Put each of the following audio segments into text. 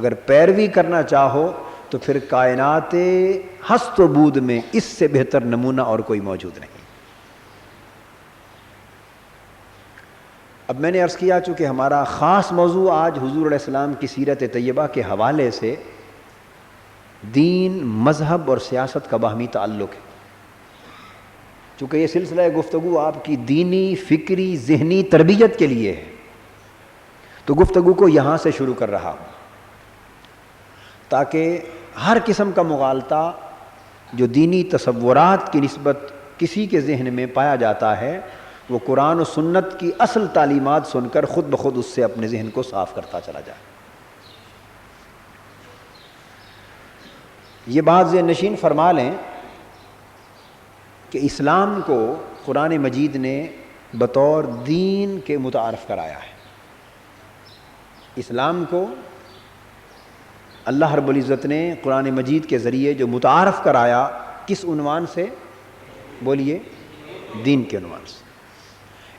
اگر پیروی کرنا چاہو تو پھر کائنات ہست و بود میں اس سے بہتر نمونہ اور کوئی موجود نہیں۔ اب میں نے عرض کیا چونکہ ہمارا خاص موضوع آج حضور علیہ السلام کی سیرت طیبہ کے حوالے سے دین، مذہب اور سیاست کا باہمی تعلق ہے، چونکہ یہ سلسلہ گفتگو آپ کی دینی، فکری، ذہنی تربیت کے لیے ہے، تو گفتگو کو یہاں سے شروع کر رہا ہوں تاکہ ہر قسم کا مغالطہ جو دینی تصورات کی نسبت کسی کے ذہن میں پایا جاتا ہے وہ قرآن و سنت کی اصل تعلیمات سن کر خود بخود اس سے اپنے ذہن کو صاف کرتا چلا جائے۔ یہ بات ذہن نشین فرما لیں کہ اسلام کو قرآن مجید نے بطور دین کے متعارف کرایا ہے۔ اسلام کو اللہ رب العزت نے قرآن مجید کے ذریعے جو متعارف کرایا، کس عنوان سے؟ بولیے، دین کے عنوان سے۔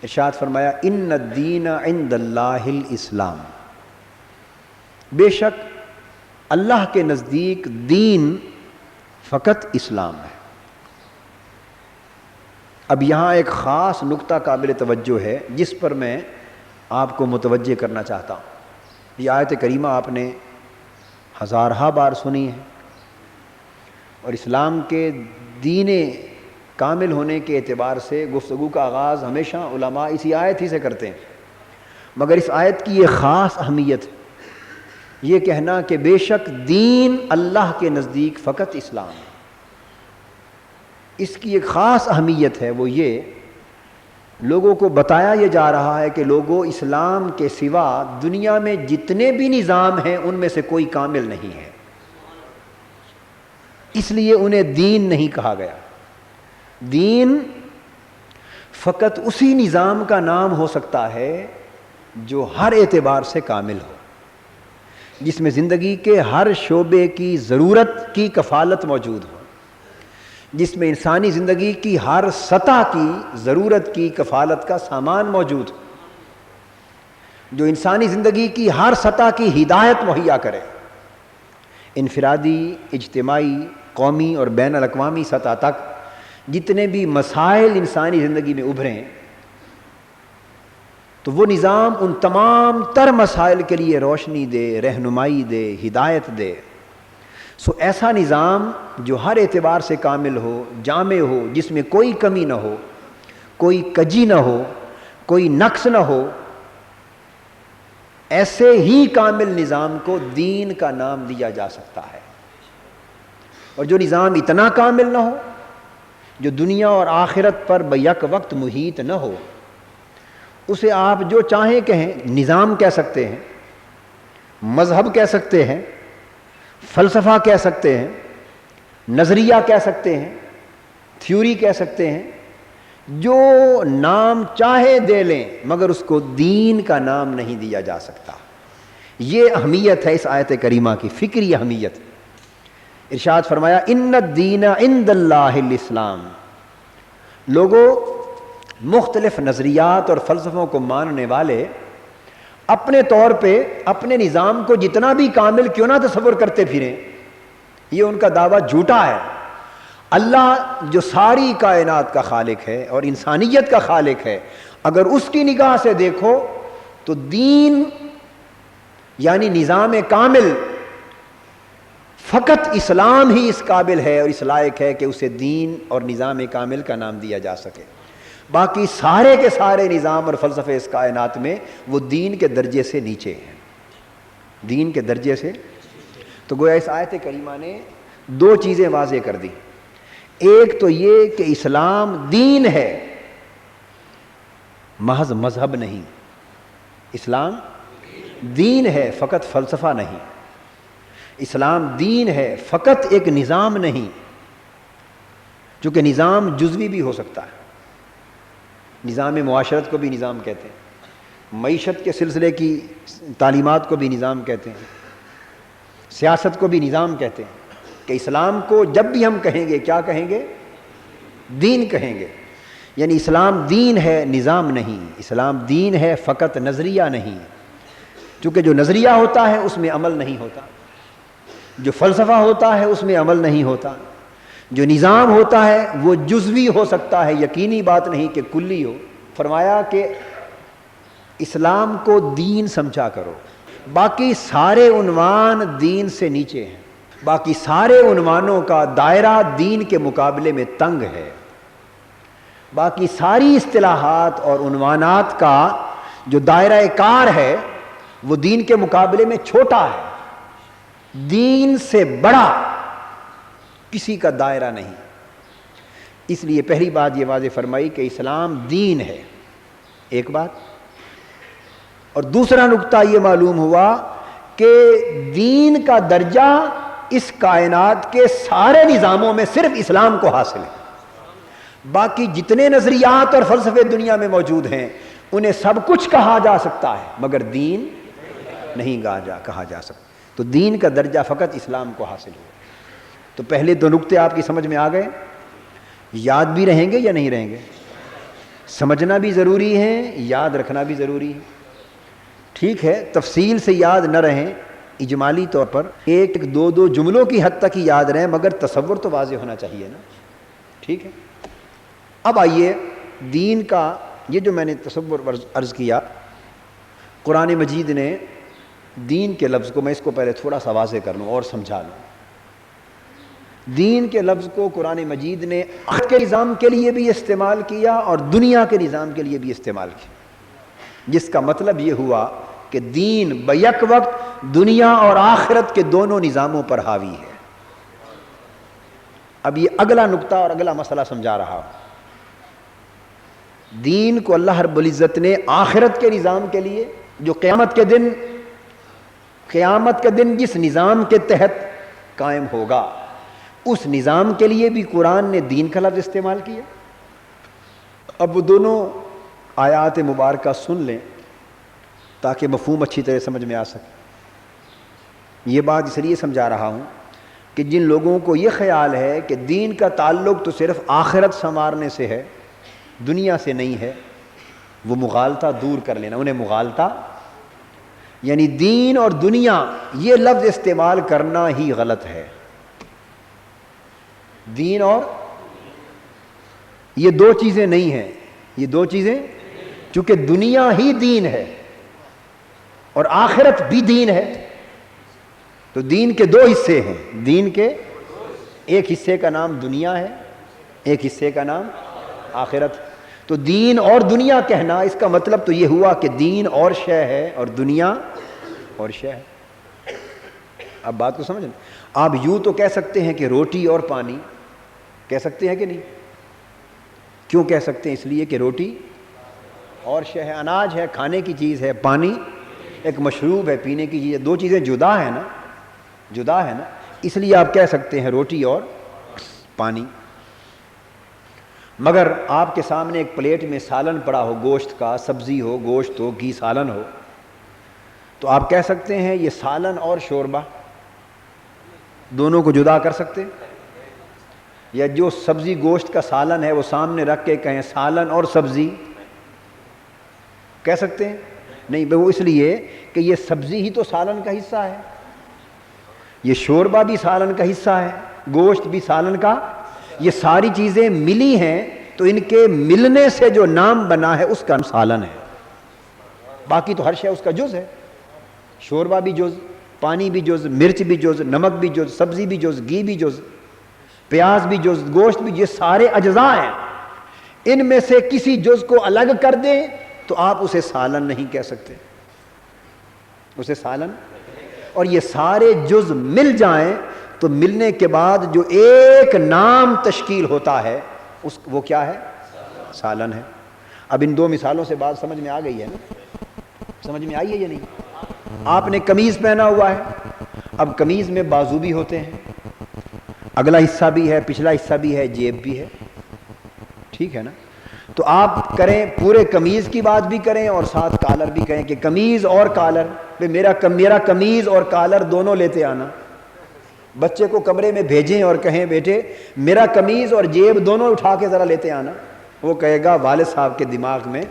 ارشاد فرمایا ان الدین عند اللہ الاسلام، بے شک اللہ کے نزدیک دین فقط اسلام ہے۔ اب یہاں ایک خاص نقطہ قابل توجہ ہے جس پر میں آپ کو متوجہ کرنا چاہتا ہوں۔ یہ آیت کریمہ آپ نے ہزارہا بار سنی ہے، اور اسلام کے دین کامل ہونے کے اعتبار سے گفتگو کا آغاز ہمیشہ علماء اسی آیت ہی سے کرتے ہیں، مگر اس آیت کی یہ خاص اہمیت ہے، یہ کہنا کہ بے شک دین اللہ کے نزدیک فقط اسلام ہے۔ اس کی ایک خاص اہمیت ہے، وہ یہ لوگوں کو بتایا یہ جا رہا ہے کہ لوگوں، اسلام کے سوا دنیا میں جتنے بھی نظام ہیں ان میں سے کوئی کامل نہیں ہے، اس لیے انہیں دین نہیں کہا گیا۔ دین فقط اسی نظام کا نام ہو سکتا ہے جو ہر اعتبار سے کامل ہو، جس میں زندگی کے ہر شعبے کی ضرورت کی کفالت موجود ہو، جس میں انسانی زندگی کی ہر سطح کی ضرورت کی کفالت کا سامان موجود ہو، جو انسانی زندگی کی ہر سطح کی ہدایت مہیا کرے، انفرادی، اجتماعی، قومی اور بین الاقوامی سطح تک جتنے بھی مسائل انسانی زندگی میں ابھریں تو وہ نظام ان تمام تر مسائل کے لیے روشنی دے، رہنمائی دے، ہدایت دے۔ سو ایسا نظام جو ہر اعتبار سے کامل ہو، جامع ہو، جس میں کوئی کمی نہ ہو، کوئی کجی نہ ہو، کوئی نقص نہ ہو، ایسے ہی کامل نظام کو دین کا نام دیا جا سکتا ہے۔ اور جو نظام اتنا کامل نہ ہو، جو دنیا اور آخرت پر بیک وقت محیط نہ ہو، اسے آپ جو چاہیں کہیں، نظام کہہ سکتے ہیں، مذہب کہہ سکتے ہیں، فلسفہ کہہ سکتے ہیں، نظریہ کہہ سکتے ہیں، تھیوری کہہ سکتے ہیں، جو نام چاہے دے لیں، مگر اس کو دین کا نام نہیں دیا جا سکتا۔ یہ اہمیت ہے اس آیت کریمہ کی، فکری اہمیت۔ ارشاد فرمایا ان الدین عند اللہ الاسلام۔ لوگوں، مختلف نظریات اور فلسفوں کو ماننے والے اپنے طور پہ اپنے نظام کو جتنا بھی کامل کیوں نہ تصور کرتے پھریں، یہ ان کا دعویٰ جھوٹا ہے۔ اللہ جو ساری کائنات کا خالق ہے اور انسانیت کا خالق ہے، اگر اس کی نگاہ سے دیکھو تو دین یعنی نظام کامل فقط اسلام ہی اس قابل ہے اور اس لائق ہے کہ اسے دین اور نظام کامل کا نام دیا جا سکے۔ باقی سارے کے سارے نظام اور فلسفے اس کائنات میں وہ دین کے درجے سے نیچے ہیں، دین کے درجے سے۔ تو گویا اس آیت کریمہ نے دو چیزیں واضح کر دی، ایک تو یہ کہ اسلام دین ہے، محض مذہب نہیں۔ اسلام دین ہے، فقط فلسفہ نہیں۔ اسلام دین ہے، فقط ایک نظام نہیں، چونکہ نظام جزوی بھی ہو سکتا ہے۔ نظام معاشرت کو بھی نظام کہتے ہیں، معیشت کے سلسلے کی تعلیمات کو بھی نظام کہتے ہیں، سیاست کو بھی نظام کہتے ہیں۔ کہ اسلام کو جب بھی ہم کہیں گے کیا کہیں گے؟ دین کہیں گے۔ یعنی اسلام دین ہے، نظام نہیں۔ اسلام دین ہے، فقط نظریہ نہیں، چونکہ جو نظریہ ہوتا ہے اس میں عمل نہیں ہوتا۔ جو فلسفہ ہوتا ہے اس میں عمل نہیں ہوتا، جو نظام ہوتا ہے وہ جزوی ہو سکتا ہے، یقینی بات نہیں کہ کلی ہو۔ فرمایا کہ اسلام کو دین سمجھا کرو، باقی سارے عنوان دین سے نیچے ہیں، باقی سارے عنوانوں کا دائرہ دین کے مقابلے میں تنگ ہے، باقی ساری اصطلاحات اور عنوانات کا جو دائرہ کار ہے وہ دین کے مقابلے میں چھوٹا ہے، دین سے بڑا کسی کا دائرہ نہیں۔ اس لیے پہلی بات یہ واضح فرمائی کہ اسلام دین ہے، ایک بات، اور دوسرا نقطہ یہ معلوم ہوا کہ دین کا درجہ اس کائنات کے سارے نظاموں میں صرف اسلام کو حاصل ہے، باقی جتنے نظریات اور فلسفے دنیا میں موجود ہیں انہیں سب کچھ کہا جا سکتا ہے مگر دین نہیں کہا جا سکتا، تو دین کا درجہ فقط اسلام کو حاصل ہوا۔ تو پہلے دو نقطے آپ کی سمجھ میں آ گئے، یاد بھی رہیں گے یا نہیں رہیں گے؟ سمجھنا بھی ضروری ہے، یاد رکھنا بھی ضروری ہے۔ ٹھیک ہے، تفصیل سے یاد نہ رہیں، اجمالی طور پر ایک دو جملوں کی حد تک ہی یاد رہیں، مگر تصور تو واضح ہونا چاہیے نا۔ ٹھیک ہے، اب آئیے دین کا یہ جو میں نے تصور عرض کیا، قرآن مجید نے دین کے لفظ کو، میں اس کو پہلے تھوڑا سا واضح کر لوں اور سمجھا لوں۔ دین کے لفظ کو قرآن مجید نے آخرت کے نظام کے لیے بھی استعمال کیا اور دنیا کے نظام کے لیے بھی استعمال کیا، جس کا مطلب یہ ہوا کہ دین بیک وقت دنیا اور آخرت کے دونوں نظاموں پر حاوی ہے۔ اب یہ اگلا نقطہ اور اگلا مسئلہ سمجھا رہا ہوں۔ دین کو اللہ رب العزت نے آخرت کے نظام کے لیے، جو قیامت کے دن جس نظام کے تحت قائم ہوگا، اس نظام کے لیے بھی قرآن نے دین کا لفظ استعمال کیا۔ اب وہ دونوں آیات مبارکہ سن لیں تاکہ مفہوم اچھی طرح سمجھ میں آ سکے۔ یہ بات اس لیے سمجھا رہا ہوں کہ جن لوگوں کو یہ خیال ہے کہ دین کا تعلق تو صرف آخرت سنوارنے سے ہے، دنیا سے نہیں ہے، وہ مغالطہ دور کر لینا۔ انہیں مغالطہ یعنی دین اور دنیا یہ لفظ استعمال کرنا ہی غلط ہے۔ دین اور یہ دو چیزیں نہیں ہیں، یہ دو چیزیں، چونکہ دنیا ہی دین ہے اور آخرت بھی دین ہے، تو دین کے دو حصے ہیں، دین کے ایک حصے کا نام دنیا ہے، ایک حصے کا نام آخرت۔ تو دین اور دنیا کہنا اس کا مطلب تو یہ ہوا کہ دین اور شے ہے اور دنیا اور شے ہے۔ اب بات کو سمجھ لیں، آپ یوں تو کہہ سکتے ہیں کہ روٹی اور پانی، کہہ سکتے ہیں کہ نہیں؟ کیوں کہہ سکتے ہیں؟ اس لیے کہ روٹی اور شے ہے، اناج ہے، کھانے کی چیز ہے، پانی ایک مشروب ہے، پینے کی چیز ہے، دو چیزیں جدا ہے نا، جدا ہے نا، اس لیے آپ کہہ سکتے ہیں روٹی اور پانی۔ مگر آپ کے سامنے ایک پلیٹ میں سالن پڑا ہو، گوشت کا، سبزی ہو، گوشت ہو، گھی سالن ہو، تو آپ کہہ سکتے ہیں یہ سالن اور شوربہ، دونوں کو جدا کر سکتے ہیں؟ یا جو سبزی گوشت کا سالن ہے وہ سامنے رکھ کے کہیں سالن اور سبزی، کہہ سکتے ہیں؟ نہیں، وہ اس لیے کہ یہ سبزی ہی تو سالن کا حصہ ہے، یہ شوربہ بھی سالن کا حصہ ہے، گوشت بھی سالن کا، یہ ساری چیزیں ملی ہیں تو ان کے ملنے سے جو نام بنا ہے اس کا نام سالن ہے، باقی تو ہر شے اس کا جز ہے، شوربہ بھی جز، پانی بھی جز، مرچ بھی جز، نمک بھی جز، سبزی بھی جز، گھی بھی جز، پیاز بھی جز، گوشت بھی، یہ سارے اجزاء ہیں، ان میں سے کسی جز کو الگ کر دیں تو آپ اسے سالن نہیں کہہ سکتے، اسے سالن، اور یہ سارے جز مل جائیں تو ملنے کے بعد جو ایک نام تشکیل ہوتا ہے وہ کیا ہے؟ سالن ہے۔ اب ان دو مثالوں سے بات سمجھ میں آ گئی ہے نا؟ سمجھ میں آئی ہے یا نہیں؟ آپ نے قمیض پہنا ہوا ہے، اب قمیض میں بازو بھی ہوتے ہیں، اگلا حصہ بھی ہے، پچھلا حصہ بھی ہے، جیب بھی ہے، ٹھیک ہے نا؟ تو آپ کریں پورے قمیض کی بات بھی کریں اور ساتھ کالر بھی کہیں کہ قمیض اور کالر، میرا قمیض اور کالر دونوں لیتے آنا، بچے کو کمرے میں بھیجیں اور کہیں بیٹے میرا قمیض اور جیب دونوں اٹھا کے ذرا لیتے آنا، وہ کہے گا والد صاحب کے دماغ میں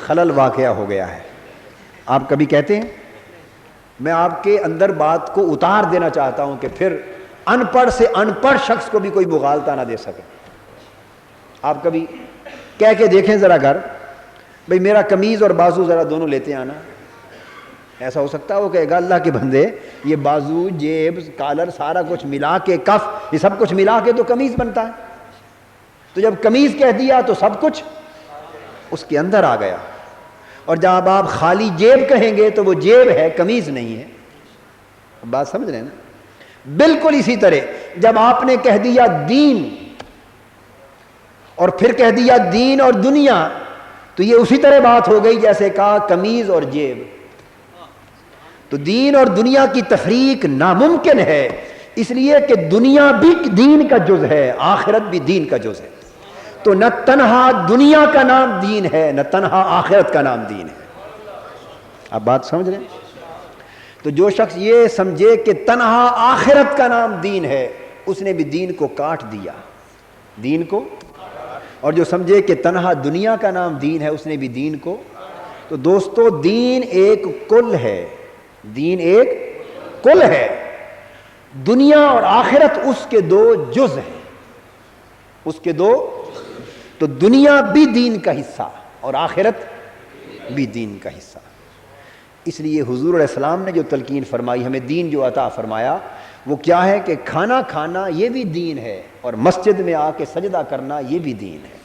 خلل واقعہ ہو گیا ہے۔ آپ کبھی کہتے ہیں؟ میں آپ کے اندر بات کو اتار دینا چاہتا ہوں کہ پھر ان پڑھ سے ان پڑھ شخص کو بھی کوئی مغالطہ نہ دے سکے. آپ کبھی کہہ کے دیکھیں ذرا گھر، بھئی میرا قمیض اور بازو ذرا دونوں لیتے آنا. ایسا ہو سکتا ہے وہ کہے گا اللہ کے بندے یہ بازو، جیب، کالر سارا کچھ ملا کے، کف، یہ سب کچھ ملا کے تو قمیض بنتا ہے. تو جب قمیض کہہ دیا تو سب کچھ اس کے اندر آ گیا. اور جب آپ خالی جیب کہیں گے تو وہ جیب ہے، قمیض نہیں ہے. بات سمجھ رہے ہیں نا؟ بالکل اسی طرح جب آپ نے کہہ دیا دین اور پھر کہہ دیا دین اور دنیا، تو یہ اسی طرح بات ہو گئی جیسے کہا قمیض اور جیب. تو دین اور دنیا کی تفریق ناممکن ہے، اس لیے کہ دنیا بھی دین کا جز ہے، آخرت بھی دین کا جز ہے. تو نہ تنہا دنیا کا نام دین ہے، نہ تنہا آخرت کا نام دین ہے. آپ بات سمجھ رہے ہیں؟ تو جو شخص یہ سمجھے کہ تنہا آخرت کا نام دین ہے، اس نے بھی دین کو کاٹ دیا، دین کو. اور جو سمجھے کہ تنہا دنیا کا نام دین ہے، اس نے بھی دین کو. تو دوستو دین ایک کل ہے، دین ایک کل ہے. دنیا اور آخرت اس کے دو جز ہیں، اس کے دو. تو دنیا بھی دین کا حصہ اور آخرت بھی دین کا حصہ. اس لیے حضور علیہ السلام نے جو تلقین فرمائی، ہمیں دین جو عطا فرمایا وہ کیا ہے کہ کھانا کھانا یہ بھی دین ہے، اور مسجد میں آ کے سجدہ کرنا یہ بھی دین ہے.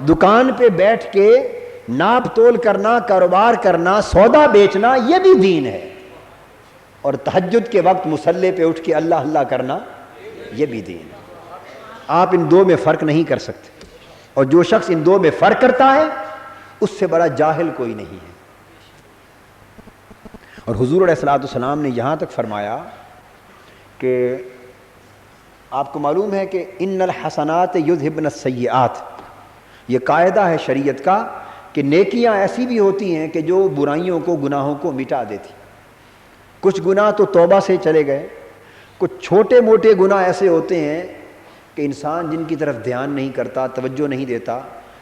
دکان پہ بیٹھ کے ناپ تول کرنا، کاروبار کرنا، سودا بیچنا یہ بھی دین ہے. اور تہجد کے وقت مصلی پہ اٹھ کے اللہ اللہ کرنا یہ بھی دین ہے. آپ ان دو میں فرق نہیں کر سکتے، اور جو شخص ان دو میں فرق کرتا ہے اس سے بڑا جاہل کوئی نہیں ہے. اور حضور علیہ السلام نے یہاں تک فرمایا کہ آپ کو معلوم ہے کہ ان الحسنات یذہبن السیئات، یہ قاعدہ ہے شریعت کا کہ نیکیاں ایسی بھی ہوتی ہیں کہ جو برائیوں کو، گناہوں کو مٹا دیتی. کچھ گناہ تو توبہ سے چلے گئے، کچھ چھوٹے موٹے گناہ ایسے ہوتے ہیں کہ انسان جن کی طرف دھیان نہیں کرتا، توجہ نہیں دیتا،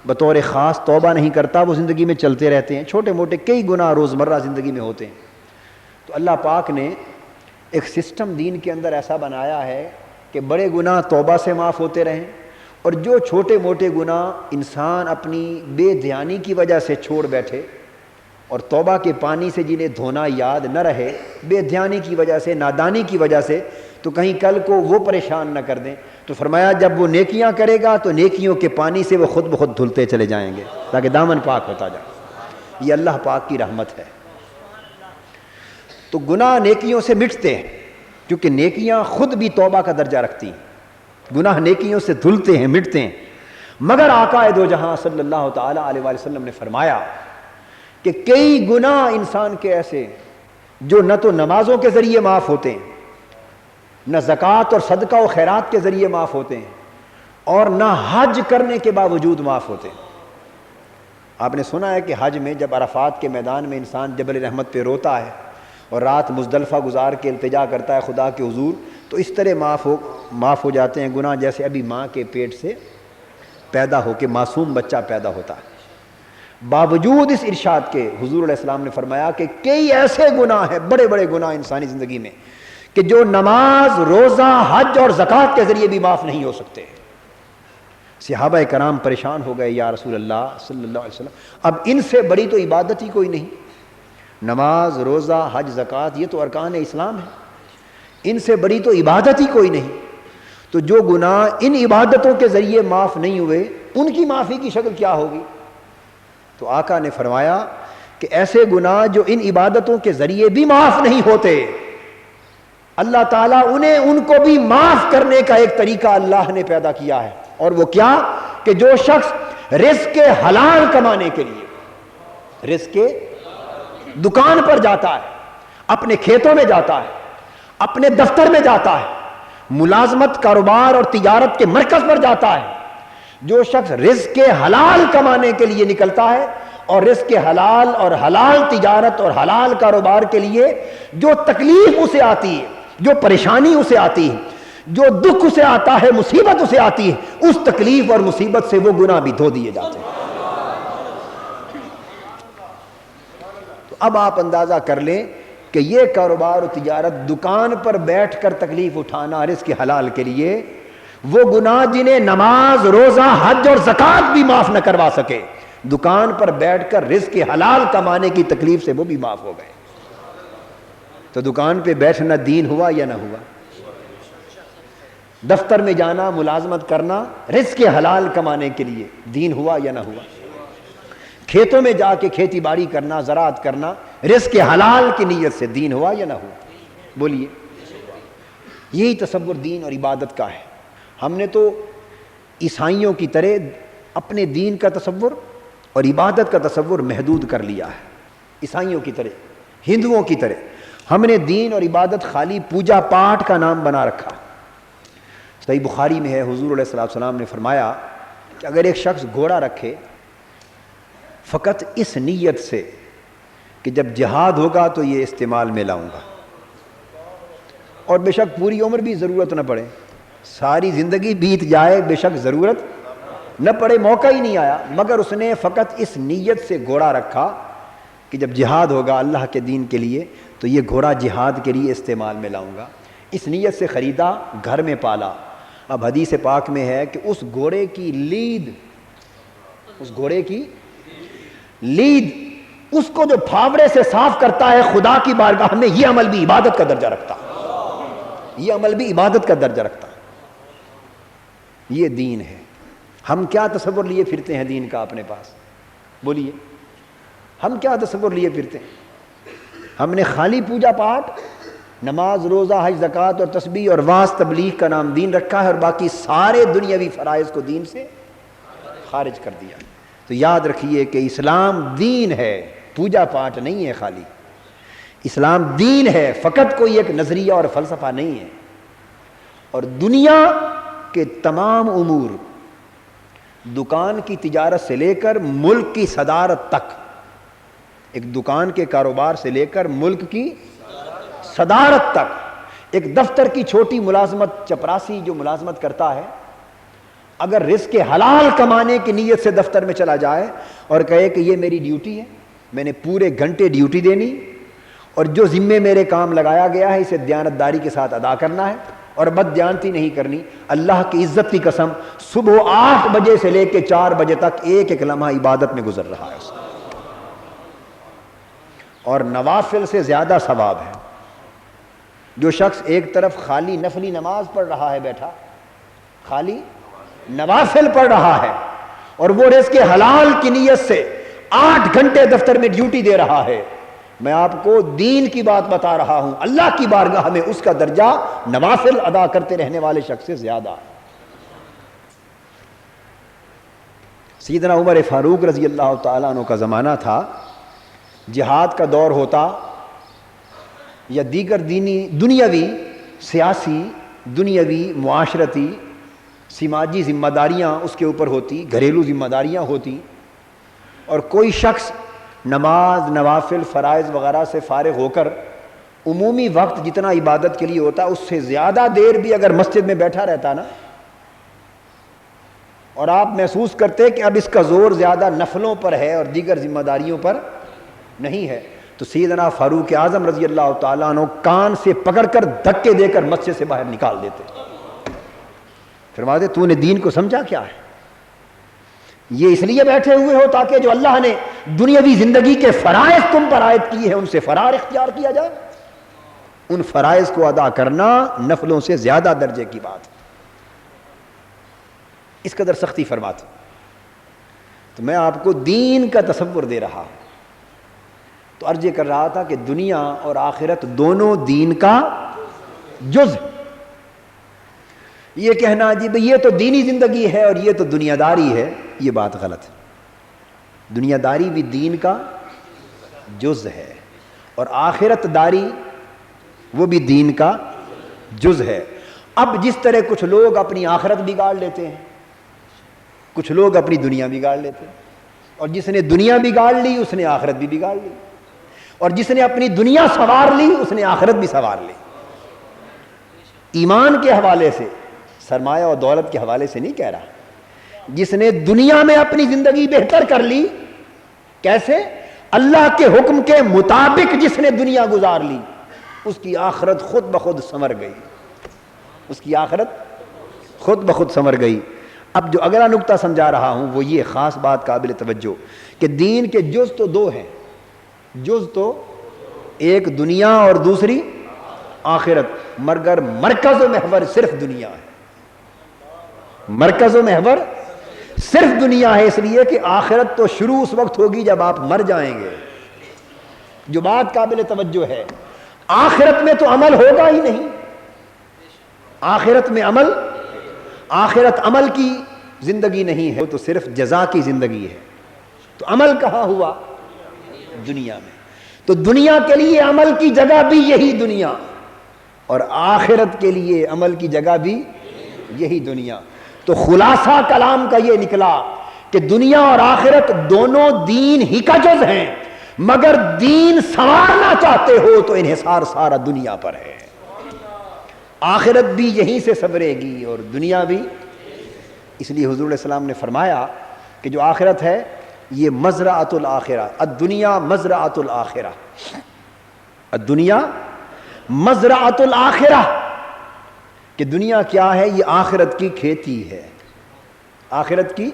بطور خاص توبہ نہیں کرتا، وہ زندگی میں چلتے رہتے ہیں. چھوٹے موٹے کئی گناہ روزمرہ زندگی میں ہوتے ہیں. تو اللہ پاک نے ایک سسٹم دین کے اندر ایسا بنایا ہے کہ بڑے گناہ توبہ سے معاف ہوتے رہیں، اور جو چھوٹے موٹے گناہ انسان اپنی بے دھیانی کی وجہ سے چھوڑ بیٹھے، اور توبہ کے پانی سے جنہیں دھونا یاد نہ رہے، بے دھیانی کی وجہ سے، نادانی کی وجہ سے، تو کہیں کل کو وہ پریشان نہ کر دیں. تو فرمایا جب وہ نیکیاں کرے گا تو نیکیوں کے پانی سے وہ خود بخود دھلتے چلے جائیں گے تاکہ دامن پاک ہوتا جائے. یہ اللہ پاک کی رحمت ہے. تو گناہ نیکیوں سے مٹتے ہیں کیونکہ نیکیاں خود بھی توبہ کا درجہ رکھتی ہیں. گناہ نیکیوں سے دھلتے ہیں، مٹتے ہیں. مگر آقا دو جہاں صلی اللہ تعالی علیہ وآلہ وسلم نے فرمایا کہ کئی گناہ انسان کے ایسے جو نہ تو نمازوں کے ذریعے معاف ہوتے ہیں، نہ زکوٰۃ اور صدقہ و خیرات کے ذریعے معاف ہوتے ہیں، اور نہ حج کرنے کے باوجود معاف ہوتے ہیں. آپ نے سنا ہے کہ حج میں جب عرفات کے میدان میں انسان جبل رحمت پہ روتا ہے اور رات مزدلفہ گزار کے التجا کرتا ہے خدا کے حضور، تو اس طرح معاف ہو جاتے ہیں گناہ جیسے ابھی ماں کے پیٹ سے پیدا ہو کے معصوم بچہ پیدا ہوتا ہے. باوجود اس ارشاد کے حضور علیہ السلام نے فرمایا کہ کئی ایسے گناہ ہیں، بڑے بڑے گناہ انسانی زندگی میں، کہ جو نماز، روزہ، حج اور زکوٰۃ کے ذریعے بھی معاف نہیں ہو سکتے. صحابہ کرام پریشان ہو گئے، یا رسول اللہ صلی اللہ علیہ وسلم اب ان سے بڑی تو عبادت ہی کوئی نہیں. نماز، روزہ، حج، زکوٰۃ یہ تو ارکان اسلام ہے، ان سے بڑی تو عبادت ہی کوئی نہیں. تو جو گناہ ان عبادتوں کے ذریعے معاف نہیں ہوئے، ان کی معافی کی شکل کیا ہوگی؟ تو آقا نے فرمایا کہ ایسے گناہ جو ان عبادتوں کے ذریعے بھی معاف نہیں ہوتے، اللہ تعالیٰ انہیں ان کو بھی معاف کرنے کا ایک طریقہ اللہ نے پیدا کیا ہے. اور وہ کیا کہ جو شخص رزق حلال کمانے کے لیے، رزق دکان پر جاتا ہے، اپنے کھیتوں میں جاتا ہے، اپنے دفتر میں جاتا ہے، ملازمت، کاروبار اور تجارت کے مرکز پر جاتا ہے، جو شخص رزق حلال کمانے کے لیے نکلتا ہے اور رزق حلال اور حلال تجارت اور حلال کاروبار کے لیے جو تکلیف اسے آتی ہے، جو پریشانی اسے آتی ہے، جو دکھ اسے آتا ہے، مصیبت اسے آتی ہے، اس تکلیف اور مصیبت سے وہ گناہ بھی دھو دیے جاتے ہیں. تو تو اب آپ اندازہ کر لیں کہ یہ کاروبار و تجارت، دکان پر بیٹھ کر تکلیف اٹھانا رزق حلال کے لیے، وہ گناہ جنہیں نماز، روزہ، حج اور زکوٰۃ بھی معاف نہ کروا سکے، دکان پر بیٹھ کر رزق حلال کمانے کی تکلیف سے وہ بھی معاف ہو گئے۔ تو دکان پہ بیٹھنا دین ہوا یا نہ ہوا؟ دفتر میں جانا، ملازمت کرنا رزق حلال کمانے کے لیے دین ہوا یا نہ ہوا؟ کھیتوں میں جا کے کھیتی باڑی کرنا، زراعت کرنا رزق حلال کی نیت سے دین ہوا یا نہ ہوا؟ بولیے۔ یہی تصور دین اور عبادت کا ہے۔ ہم نے تو عیسائیوں کی طرح اپنے دین کا تصور اور عبادت کا تصور محدود کر لیا ہے، عیسائیوں کی طرح، ہندوؤں کی طرح ہم نے دین اور عبادت خالی پوجا پاٹ کا نام بنا رکھا۔ صحیح بخاری میں ہے، حضور علیہ الصلوۃ والسلام نے فرمایا کہ اگر ایک شخص گھوڑا رکھے فقط اس نیت سے کہ جب جہاد ہوگا تو یہ استعمال میں لاؤں گا، اور بے شک پوری عمر بھی ضرورت نہ پڑے، ساری زندگی بیت جائے، بے شک ضرورت نہ پڑے، موقع ہی نہیں آیا، مگر اس نے فقط اس نیت سے گھوڑا رکھا کہ جب جہاد ہوگا اللہ کے دین کے لیے تو یہ گھوڑا جہاد کے لیے استعمال میں لاؤں گا، اس نیت سے خریدا، گھر میں پالا۔ اب حدیث پاک میں ہے کہ اس گھوڑے کی لید، اس گھوڑے کی لید، اس کو جو پھاوڑے سے صاف کرتا ہے، خدا کی بارگاہ میں یہ عمل بھی عبادت کا درجہ رکھتا، یہ عمل بھی عبادت کا درجہ رکھتا۔ یہ دین ہے۔ ہم کیا تصور لیے پھرتے ہیں دین کا اپنے پاس؟ بولیے، ہم کیا تصور لیے پھرتے ہیں؟ ہم نے خالی پوجا پاٹ، نماز، روزہ، حج، زکوٰۃ اور تسبیح اور واعظ تبلیغ کا نام دین رکھا ہے، اور باقی سارے دنیاوی فرائض کو دین سے خارج کر دیا۔ تو یاد رکھیے کہ اسلام دین ہے، پوجا پاٹ نہیں ہے خالی۔ اسلام دین ہے، فقط کوئی ایک نظریہ اور فلسفہ نہیں ہے۔ اور دنیا کے تمام امور، دکان کی تجارت سے لے کر ملک کی صدارت تک، ایک دکان کے کاروبار سے لے کر ملک کی صدارت تک، ایک دفتر کی چھوٹی ملازمت، چپراسی جو ملازمت کرتا ہے، اگر رزق حلال کمانے کی نیت سے دفتر میں چلا جائے اور کہے کہ یہ میری ڈیوٹی ہے، میں نے پورے گھنٹے ڈیوٹی دینی، اور جو ذمے میرے کام لگایا گیا ہے اسے دیانتداری کے ساتھ ادا کرنا ہے اور بد دیانتی نہیں کرنی، اللہ کی عزت کی قسم صبح 8 بجے سے لے کے 4 بجے تک ایک ایک لمحہ عبادت میں گزر رہا ہے اس کا، اور نوافل سے زیادہ ثواب ہے۔ جو شخص ایک طرف خالی نفلی نماز پڑھ رہا ہے، بیٹھا خالی نوافل پڑھ رہا ہے، اور وہ رزق حلال کی نیت سے 8 گھنٹے دفتر میں ڈیوٹی دے رہا ہے، میں آپ کو دین کی بات بتا رہا ہوں، اللہ کی بارگاہ میں اس کا درجہ نوافل ادا کرتے رہنے والے شخص سے زیادہ ہے۔ سیدنا عمر فاروق رضی اللہ تعالیٰ عنہ کا زمانہ تھا، جہاد کا دور ہوتا یا دیگر دینی، دنیاوی، سیاسی، دنیاوی، معاشرتی، سماجی ذمہ داریاں اس کے اوپر ہوتی، گھریلو ذمہ داریاں ہوتی، اور کوئی شخص نماز، نوافل، فرائض وغیرہ سے فارغ ہو کر عمومی وقت جتنا عبادت کے لیے ہوتا اس سے زیادہ دیر بھی اگر مسجد میں بیٹھا رہتا نا، اور آپ محسوس کرتے کہ اب اس کا زور زیادہ نفلوں پر ہے اور دیگر ذمہ داریوں پر نہیں ہے، تو سیدنا فاروق اعظم رضی اللہ تعالیٰ عنہ کان سے پکڑ کر دھکے دے کر مسجد سے باہر نکال دیتے، فرماتے تو نے دین کو سمجھا کیا ہے؟ یہ اس لیے بیٹھے ہوئے ہو تاکہ جو اللہ نے دنیاوی زندگی کے فرائض تم پر عائد کیے ہیں ان سے فرار اختیار کیا جائے، ان فرائض کو ادا کرنا نفلوں سے زیادہ درجے کی بات ہے، اس قدر سختی فرماتے۔ تو میں آپ کو دین کا تصور دے رہا ہوں، تو عرض یہ کر رہا تھا کہ دنیا اور آخرت دونوں دین کا جز، یہ کہنا جی بھئی یہ تو دینی زندگی ہے اور یہ تو دنیا داری ہے، یہ بات غلط ہے۔ دنیا داری بھی دین کا جز ہے، اور آخرت داری وہ بھی دین کا جز ہے۔ اب جس طرح کچھ لوگ اپنی آخرت بگاڑ لیتے ہیں، کچھ لوگ اپنی دنیا بگاڑ لیتے ہیں، اور جس نے دنیا بگاڑ لی اس نے آخرت بھی بگاڑ لی، اور جس نے اپنی دنیا سنوار لی اس نے آخرت بھی سنوار لی۔ ایمان کے حوالے سے، سرمایہ اور دولت کے حوالے سے نہیں کہہ رہا، جس نے دنیا میں اپنی زندگی بہتر کر لی، کیسے؟ اللہ کے حکم کے مطابق جس نے دنیا گزار لی اس کی آخرت خود بخود سنور گئی، اس کی آخرت خود بخود سنور گئی۔ اب جو اگلا نقطہ سمجھا رہا ہوں وہ یہ خاص بات قابل توجہ کہ دین کے جز تو دو ہیں، جز تو ایک دنیا اور دوسری آخرت، مگر مرکز و محور صرف دنیا ہے، مرکز و محور صرف دنیا ہے، اس لیے کہ آخرت تو شروع اس وقت ہوگی جب آپ مر جائیں گے۔ جو بات قابل توجہ ہے، آخرت میں تو عمل ہوگا ہی نہیں، آخرت میں عمل، آخرت عمل کی زندگی نہیں ہے، وہ تو صرف جزا کی زندگی ہے۔ تو عمل کہاں ہوا؟ دنیا میں۔ تو دنیا کے لیے عمل کی جگہ بھی یہی دنیا، اور آخرت کے لیے عمل کی جگہ بھی یہی دنیا۔ تو خلاصہ کلام کا یہ نکلا کہ دنیا اور آخرت دونوں دین ہی کا جز ہیں، مگر دین سنوارنا چاہتے ہو تو انحصار سارا دنیا پر ہے۔ آخرت بھی یہیں سے سنورے گی اور دنیا بھی۔ اس لیے حضور علیہ السلام نے فرمایا کہ جو آخرت ہے یہ مزرعۃ الآخرہ، الدنیا مزرعۃ الآخرہ، الدنیا مزرعۃ الآخرہ، کہ دنیا کیا ہے؟ یہ آخرت کی کھیتی ہے، آخرت کی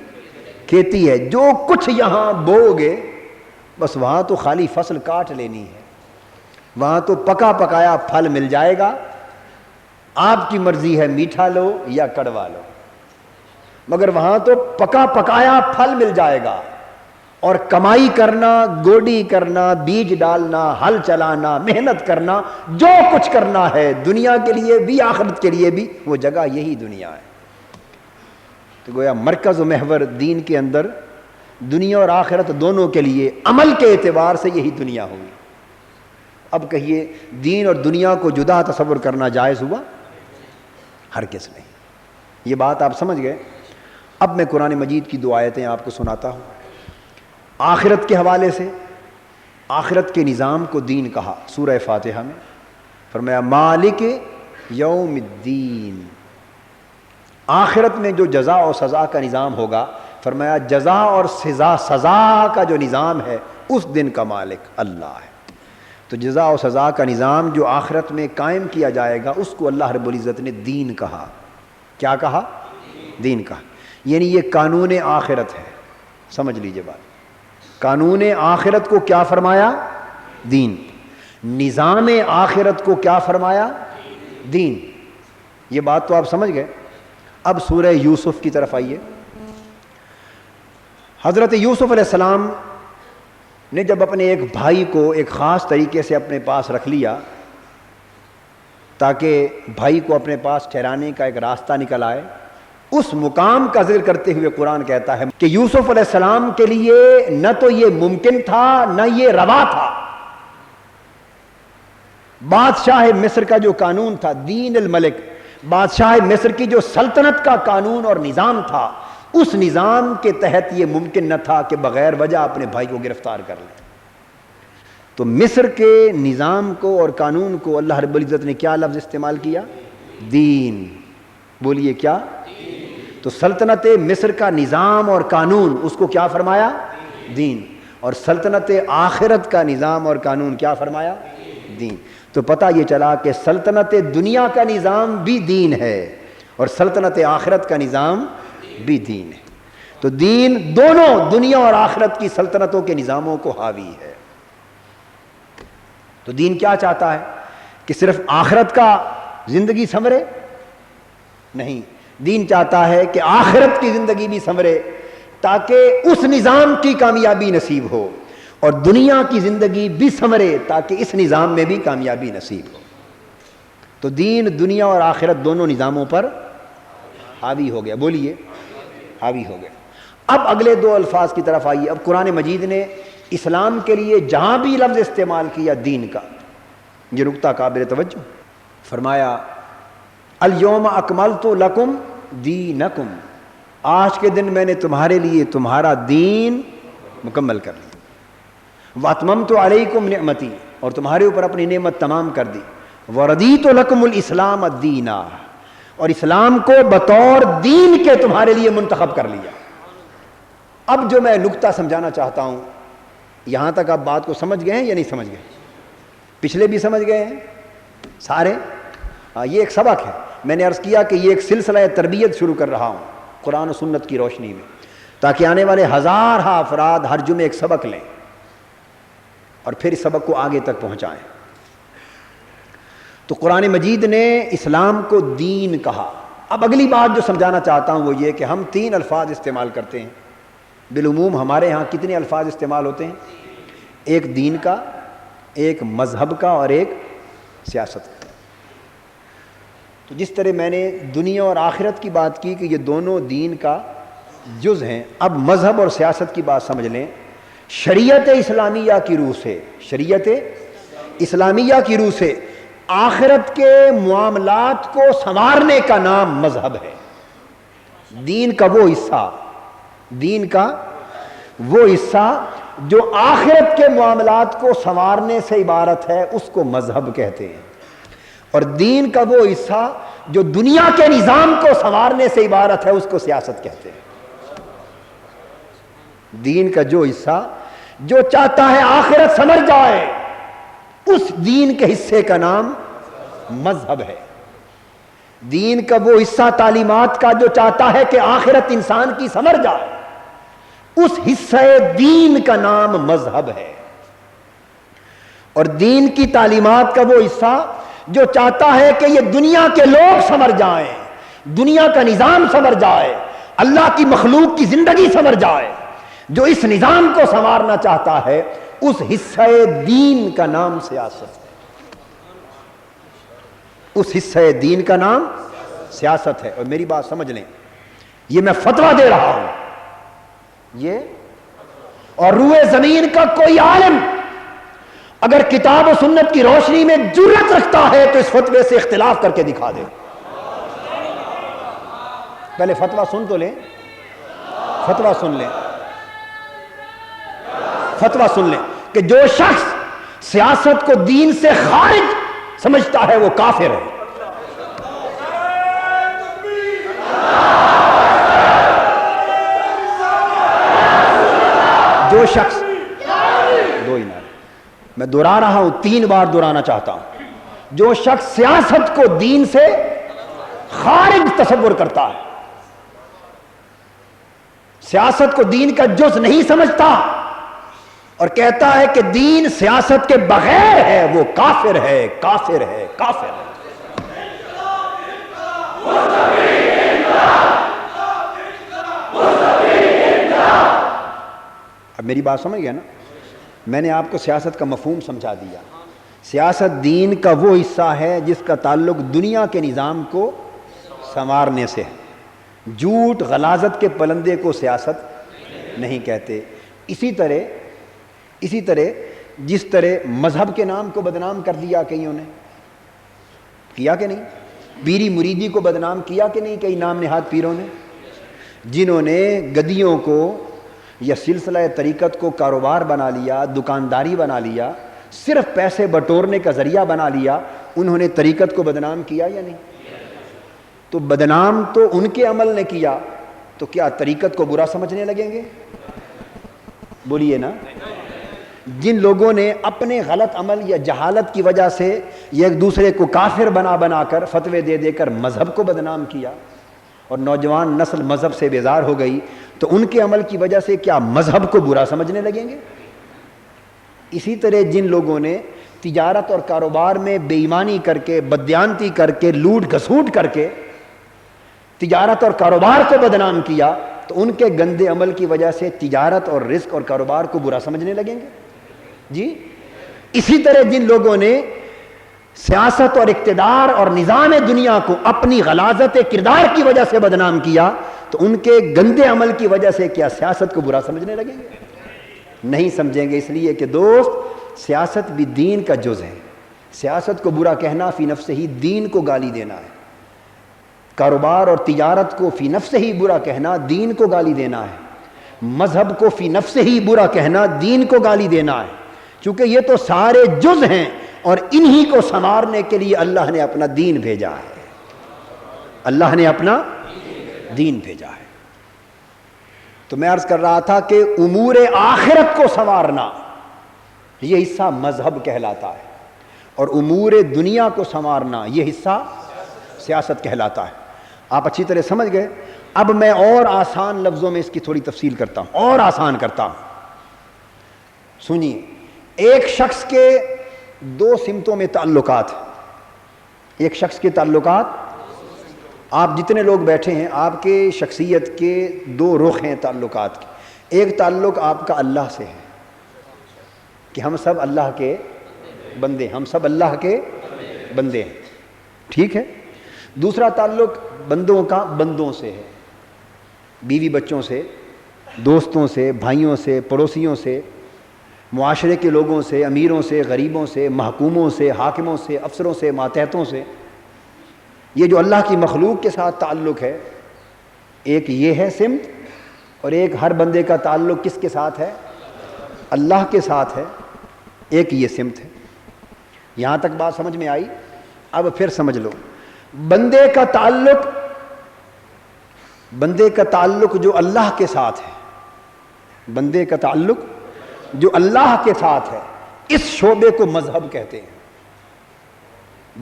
کھیتی ہے۔ جو کچھ یہاں بو گے بس وہاں تو خالی فصل کاٹ لینی ہے، وہاں تو پکا پکایا پھل مل جائے گا، آپ کی مرضی ہے میٹھا لو یا کڑوا لو، مگر وہاں تو پکا پکایا پھل مل جائے گا۔ اور کمائی کرنا، گوڈی کرنا، بیج ڈالنا، ہل چلانا، محنت کرنا، جو کچھ کرنا ہے دنیا کے لیے بھی آخرت کے لیے بھی، وہ جگہ یہی دنیا ہے۔ تو گویا مرکز و محور دین کے اندر دنیا اور آخرت دونوں کے لیے عمل کے اعتبار سے یہی دنیا ہوگی۔ اب کہیے دین اور دنیا کو جدا تصور کرنا جائز ہوا؟ ہرگز نہیں۔ یہ بات آپ سمجھ گئے؟ اب میں قرآن مجید کی دو آیتیں آپ کو سناتا ہوں۔ آخرت کے حوالے سے آخرت کے نظام کو دین کہا سورہ فاتحہ میں، فرمایا مالک یوم الدین، آخرت میں جو جزا اور سزا کا نظام ہوگا، فرمایا جزا اور سزا کا جو نظام ہے اس دن کا مالک اللہ ہے۔ تو جزا و سزا کا نظام جو آخرت میں قائم کیا جائے گا اس کو اللہ رب العزت نے دین کہا۔ کیا کہا؟ دین کہا، یعنی یہ قانون آخرت ہے۔ سمجھ لیجئے بات، قانون آخرت کو کیا فرمایا؟ دین۔ نظام آخرت کو کیا فرمایا؟ دین۔ یہ بات تو آپ سمجھ گئے۔ اب سورہ یوسف کی طرف آئیے۔ حضرت یوسف علیہ السلام نے جب اپنے ایک بھائی کو ایک خاص طریقے سے اپنے پاس رکھ لیا تاکہ بھائی کو اپنے پاس ٹھہرانے کا ایک راستہ نکل آئے، اس مقام کا ذکر کرتے ہوئے قرآن کہتا ہے کہ یوسف علیہ السلام کے لیے نہ تو یہ ممکن تھا نہ یہ روا تھا۔ بادشاہ مصر کا جو قانون تھا، دین الملک، بادشاہ مصر کی جو سلطنت کا قانون اور نظام تھا، اس نظام کے تحت یہ ممکن نہ تھا کہ بغیر وجہ اپنے بھائی کو گرفتار کر لیں۔ تو مصر کے نظام کو اور قانون کو اللہ رب العزت نے کیا لفظ استعمال کیا؟ دین۔ بولیے کیا؟ تو سلطنت مصر کا نظام اور قانون اس کو کیا فرمایا؟ دین۔ اور سلطنت آخرت کا نظام اور قانون کیا فرمایا؟ دین۔ تو پتہ یہ چلا کہ سلطنت دنیا کا نظام بھی دین ہے اور سلطنت آخرت کا نظام بھی دین ہے۔ تو دین دونوں دنیا اور آخرت کی سلطنتوں کے نظاموں کو حاوی ہے۔ تو دین کیا چاہتا ہے کہ صرف آخرت کا زندگی سنورے؟ نہیں، دین چاہتا ہے کہ آخرت کی زندگی بھی سنورے تاکہ اس نظام کی کامیابی نصیب ہو، اور دنیا کی زندگی بھی سنورے تاکہ اس نظام میں بھی کامیابی نصیب ہو۔ تو دین دنیا اور آخرت دونوں نظاموں پر حاوی ہو گیا۔ بولیے، حاوی ہو گیا۔ اب اگلے دو الفاظ کی طرف آئیے۔ اب قرآن مجید نے اسلام کے لیے جہاں بھی لفظ استعمال کیا دین کا، یہ نقطہ قابل توجہ، فرمایا الیوم اکملت لکم دینکم، آج کے دن میں نے تمہارے لیے تمہارا دین مکمل کر لیا، واتممت علیکم نعمتی، اور تمہارے اوپر اپنی نعمت تمام کر دی، وردیت لکم الاسلام الدینا، اور اسلام کو بطور دین کے تمہارے لیے منتخب کر لیا۔ اب جو میں نقطہ سمجھانا چاہتا ہوں یہاں تک آپ بات کو سمجھ گئے ہیں یا نہیں سمجھ گئے؟ پچھلے بھی سمجھ گئے ہیں سارے؟ یہ ایک سبق ہے. میں نے عرض کیا کہ یہ ایک سلسلہ تربیت شروع کر رہا ہوں قرآن و سنت کی روشنی میں، تاکہ آنے والے ہزارہ افراد ہر جمعے ایک سبق لیں اور پھر اس سبق کو آگے تک پہنچائیں. تو قرآن مجید نے اسلام کو دین کہا. اب اگلی بات جو سمجھانا چاہتا ہوں وہ یہ کہ ہم 3 الفاظ استعمال کرتے ہیں. بالعموم ہمارے ہاں کتنے الفاظ استعمال ہوتے ہیں؟ ایک دین کا، ایک مذہب کا، اور ایک سیاست کا. تو جس طرح میں نے دنیا اور آخرت کی بات کی کہ یہ دونوں دین کا جز ہیں، اب مذہب اور سیاست کی بات سمجھ لیں. شریعت اسلامیہ کی روح سے، شریعت اسلامیہ کی روح سے آخرت کے معاملات کو سنوارنے کا نام مذہب ہے. دین کا وہ حصہ، دین کا وہ حصہ جو آخرت کے معاملات کو سنوارنے سے عبارت ہے اس کو مذہب کہتے ہیں، اور دین کا وہ حصہ جو دنیا کے نظام کو سنوارنے سے عبارت ہے اس کو سیاست کہتے ہیں. دین کا جو حصہ جو چاہتا ہے آخرت سمر جائے اس دین کے حصے کا نام مذہب ہے. دین کا وہ حصہ تعلیمات کا جو چاہتا ہے کہ آخرت انسان کی سمر جائے اس حصے دین کا نام مذہب ہے. اور دین کی تعلیمات کا وہ حصہ جو چاہتا ہے کہ یہ دنیا کے لوگ سمر جائیں، دنیا کا نظام سمر جائے، اللہ کی مخلوق کی زندگی سمر جائے، جو اس نظام کو سنوارنا چاہتا ہے اس حصہ دین کا نام سیاست ہے. اس حصہ دین کا نام سیاست ہے. اور میری بات سمجھ لیں، یہ میں فتویٰ دے رہا ہوں، یہ اور روئے زمین کا کوئی عالم اگر کتاب و سنت کی روشنی میں جرأت رکھتا ہے تو اس فتوے سے اختلاف کر کے دکھا دے. پہلے فتویٰ سن تو لیں، فتویٰ سن لیں، فتویٰ سن لیں کہ جو شخص سیاست کو دین سے خارج سمجھتا ہے وہ کافر ہے. جو شخص، دو ہی نعرے میں دہرا رہا ہوں، 3 بار دہرانا چاہتا ہوں، جو شخص سیاست کو دین سے خارج تصور کرتا ہے، سیاست کو دین کا جز نہیں سمجھتا اور کہتا ہے کہ دین سیاست کے بغیر ہے، وہ کافر ہے، کافر ہے، کافر ہے. اب میری بات سمجھ گیا نا؟ میں نے آپ کو سیاست کا مفہوم سمجھا دیا. سیاست دین کا وہ حصہ ہے جس کا تعلق دنیا کے نظام کو سنوارنے سے ہے. جھوٹ غلاظت کے پلندے کو سیاست نہیں کہتے. اسی طرح جس طرح مذہب کے نام کو بدنام کر دیا کئیوں نے، کیا کہ نہیں؟ پیری مریدی کو بدنام کیا کہ نہیں کئی نام نہاد پیروں نے، جنہوں نے گدیوں کو یا سلسلہ طریقت کو کاروبار بنا لیا، دکانداری بنا لیا، صرف پیسے بٹورنے کا ذریعہ بنا لیا، انہوں نے طریقت کو بدنام کیا یا نہیں؟ تو بدنام تو ان کے عمل نے کیا، تو کیا طریقت کو برا سمجھنے لگیں گے؟ بولیے نا. جن لوگوں نے اپنے غلط عمل یا جہالت کی وجہ سے یہ ایک دوسرے کو کافر بنا کر فتوے دے کر مذہب کو بدنام کیا اور نوجوان نسل مذہب سے بیزار ہو گئی، تو ان کے عمل کی وجہ سے کیا مذہب کو برا سمجھنے لگیں گے؟ اسی طرح جن لوگوں نے تجارت اور کاروبار میں بے ایمانی کر کے، بددیانتی کر کے، لوٹ گھسوٹ کر کے تجارت اور کاروبار کو بدنام کیا، تو ان کے گندے عمل کی وجہ سے تجارت اور رزق اور کاروبار کو برا سمجھنے لگیں گے جی. اسی طرح جن لوگوں نے سیاست اور اقتدار اور نظام دنیا کو اپنی غلاظت کردار کی وجہ سے بدنام کیا، تو ان کے گندے عمل کی وجہ سے کیا سیاست کو برا سمجھنے لگیں گے؟ نہیں سمجھیں گے. اس لیے کہ دوست، سیاست بھی دین کا جز ہے. سیاست کو برا کہنا فی نفس ہی دین کو گالی دینا ہے. کاروبار اور تجارت کو فی نفس ہی برا کہنا دین کو گالی دینا ہے. مذہب کو فی نفس ہی برا کہنا دین کو گالی دینا ہے، چونکہ یہ تو سارے جز ہیں اور انہی کو سنوارنے کے لیے اللہ نے اپنا دین بھیجا ہے. اللہ نے اپنا دین بھیجا ہے. تو میں عرض کر رہا تھا کہ امور آخرت کو سنوارنا یہ حصہ مذہب کہلاتا ہے، اور امور دنیا کو سنوارنا یہ حصہ سیاست کہلاتا ہے۔ آپ اچھی طرح سمجھ گئے؟ اب میں اور آسان لفظوں میں اس کی تھوڑی تفصیل کرتا ہوں، اور آسان کرتا ہوں۔ سنیے، ایک شخص کے دو سمتوں میں تعلقات ہیں۔ ایک شخص کے تعلقات، آپ جتنے لوگ بیٹھے ہیں آپ کے شخصیت کے دو رخ ہیں تعلقات کے۔ ایک تعلق آپ کا اللہ سے ہے کہ ہم سب اللہ کے بندے، ہم سب اللہ کے بندے ہیں، ٹھیک ہے۔ دوسرا تعلق بندوں کا بندوں سے ہے، بیوی بچوں سے، دوستوں سے، بھائیوں سے، پڑوسیوں سے، معاشرے کے لوگوں سے، امیروں سے، غریبوں سے، محکوموں سے، حاکموں سے، افسروں سے، ماتحتوں سے۔ یہ جو اللہ کی مخلوق کے ساتھ تعلق ہے، ایک یہ ہے سمت، اور ایک ہر بندے کا تعلق کس کے ساتھ ہے؟ اللہ کے ساتھ ہے، ایک یہ سمت ہے۔ یہاں تک بات سمجھ میں آئی؟ اب پھر سمجھ لو، بندے کا تعلق جو اللہ کے ساتھ ہے، بندے کا تعلق جو اللہ کے ساتھ ہے، اس شعبے کو مذہب کہتے ہیں۔